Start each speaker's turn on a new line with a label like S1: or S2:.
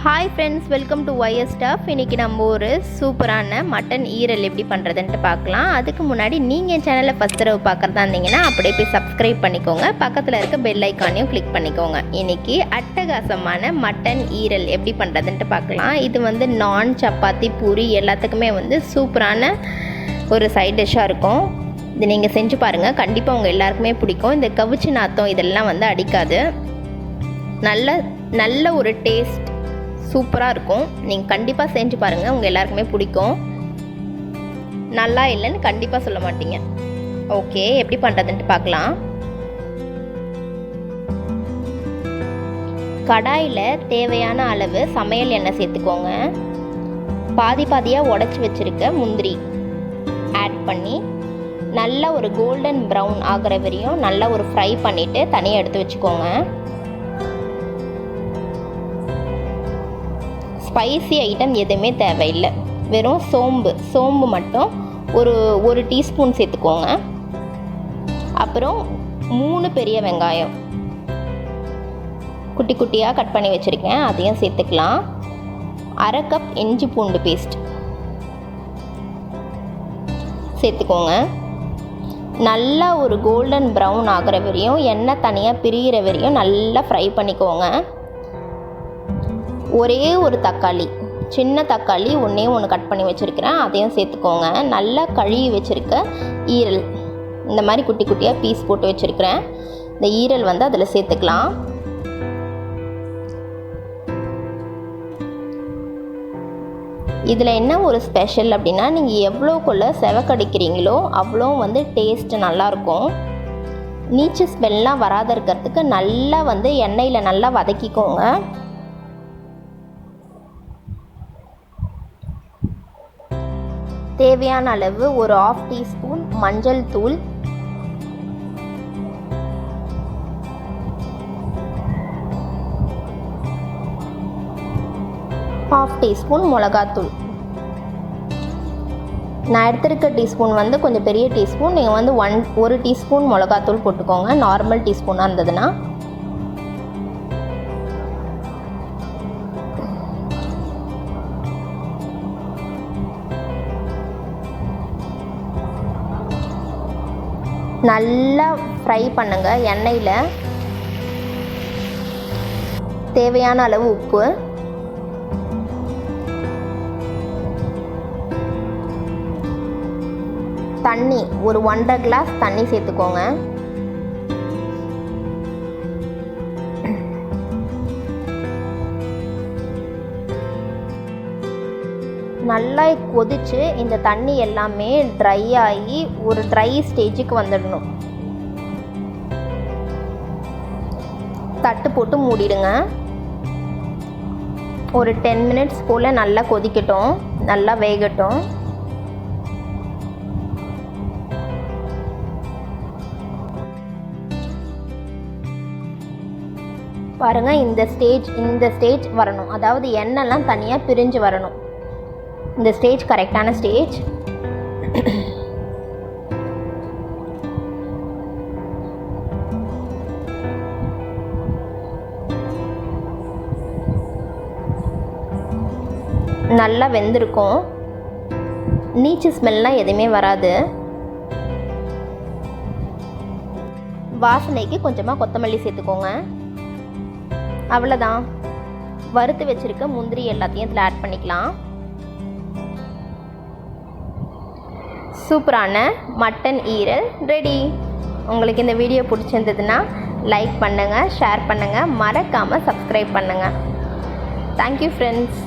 S1: Hi friends, welcome to YS Stuff. இன்னைக்கு நம்ம ஒரு சூப்பரான மட்டன் ஈரல் எப்படி பண்ணுறதுன்ட்டு பார்க்கலாம். அதுக்கு முன்னாடி நீங்கள் என் சேனலை ஃபஸ்ட் தடவை பார்க்குறதா இருந்தீங்கன்னா அப்படியே போய் சப்ஸ்கிரைப் பண்ணிக்கோங்க. பக்கத்தில் இருக்க பெல் ஐக்கானையும் கிளிக் பண்ணிக்கோங்க. இன்றைக்கி அட்டகாசமான மட்டன் ஈரல் எப்படி பண்ணுறதுன்ட்டு பார்க்கலாம். இது வந்து நான், சப்பாத்தி, பூரி எல்லாத்துக்குமே வந்து சூப்பரான ஒரு சைட் டிஷ்ஷாக இருக்கும். இது நீங்கள் செஞ்சு பாருங்கள், கண்டிப்பாக உங்கள் எல்லாருக்குமே பிடிக்கும். இந்த கவிச்சி நாத்தம் இதெல்லாம் வந்து அடிக்காது. நல்ல ஒரு டேஸ்ட் சூப்பராக இருக்கும். நீங்கள் கண்டிப்பாக செஞ்சு பாருங்கள், உங்கள் எல்லாருக்குமே பிடிக்கும். நல்லா இல்லைன்னு கண்டிப்பாக சொல்ல மாட்டீங்க. ஓகே, எப்படி பண்ணுறதுன்ட்டு பார்க்கலாம். கடாயில் தேவையான அளவு சமையல் எண்ணெய் சேர்த்துக்கோங்க. பாதியாக உடச்சி வச்சுருக்க முந்திரி ஆட் பண்ணி நல்லா ஒரு கோல்டன் ப்ரௌன் ஆகிற வரையும் நல்லா ஒரு ஃப்ரை பண்ணிவிட்டு தனியாக எடுத்து வச்சுக்கோங்க. ஸ்பைசி ஐட்டம் எதுவுமே தேவையில்லை, வெறும் சோம்பு மட்டும் ஒரு டீஸ்பூன் சேர்த்துக்கோங்க. அப்புறம் 3 பெரிய வெங்காயம் குட்டி குட்டியாக கட் பண்ணி வச்சுருக்கேன், அதையும் சேர்த்துக்கலாம். 1/2 கப் இஞ்சி பூண்டு பேஸ்ட் சேர்த்துக்கோங்க. நல்லா ஒரு கோல்டன் ப்ரௌன் ஆகிற வரையும், எண்ணெய் தனியாக பிரிகிற வரையும் நல்லா ஃப்ரை பண்ணிக்கோங்க. ஒரே ஒரு தக்காளி, சின்ன தக்காளி ஒன்று கட் பண்ணி வச்சுருக்கிறேன், அதையும் சேர்த்துக்கோங்க. நல்லா கழுவி வச்சுருக்க ஈரல் இந்த மாதிரி குட்டி குட்டியாக பீஸ் போட்டு வச்சுருக்கிறேன். இந்த ஈரல் வந்து அதில் சேர்த்துக்கலாம். இதில் என்ன ஒரு ஸ்பெஷல் அப்படின்னா, நீங்கள் எவ்வளோக்குள்ளே செவக்கடிக்கிறீங்களோ அவ்வளோ வந்து டேஸ்ட்டு நல்லாயிருக்கும். நீச்சு ஸ்மெல்லாம் வராத இருக்கிறதுக்கு நல்லா வந்து எண்ணெயில் நல்லா வதக்கிக்கோங்க. தேவையான அளவு ஒரு 1/2 டீஸ்பூன் மஞ்சள் தூள், 1/2 டீஸ்பூன் மிளகாத்தூள். நான் எடுத்திருக்க டீஸ்பூன் வந்து கொஞ்சம் பெரிய டீஸ்பூன், நீங்கள் வந்து 1 டீஸ்பூன் மிளகாத்தூள் போட்டுக்கோங்க, நார்மல் டீஸ்பூனாக இருந்ததுன்னா. நல்லா ஃப்ரை பண்ணுங்கள் எண்ணெயில். தேவையான அளவு உப்பு, தண்ணி ஒரு 1.5 கிளாஸ் தண்ணி சேர்த்துக்கோங்க. நல்லா கொதித்து இந்த தண்ணி எல்லாமே ட்ரை ஆகி ஒரு ட்ரை ஸ்டேஜுக்கு வந்துடணும். தட்டு போட்டு மூடிடுங்க. ஒரு 10 மினிட்ஸ் போல் நல்லா கொதிக்கட்டும், நல்லா வேகட்டும். பாருங்கள், இந்த ஸ்டேஜ் வரணும், அதாவது எண்ணெய்லாம் தனியாக பிரிஞ்சு வரணும். இந்த ஸ்டேஜ் கரெக்டான ஸ்டேஜ். நல்லா வெந்திருக்கும், நீச்சு ஸ்மெல்லாம் எதுவுமே வராது. வாசனைக்கு கொஞ்சமாக கொத்தமல்லி சேர்த்துக்கோங்க. அவ்வளோதான், வறுத்து வச்சுருக்க முந்திரி எல்லாத்தையும் இதில் ஆட் பண்ணிக்கலாம். சூப்பரான மட்டன் ஈரல் ரெடி. உங்களுக்கு இந்த வீடியோ பிடிச்சிருந்ததுன்னா லைக் பண்ணுங்கள், ஷேர் பண்ணுங்கள், மறக்காமல் சப்ஸ்கிரைப் பண்ணுங்கள். Thank you friends.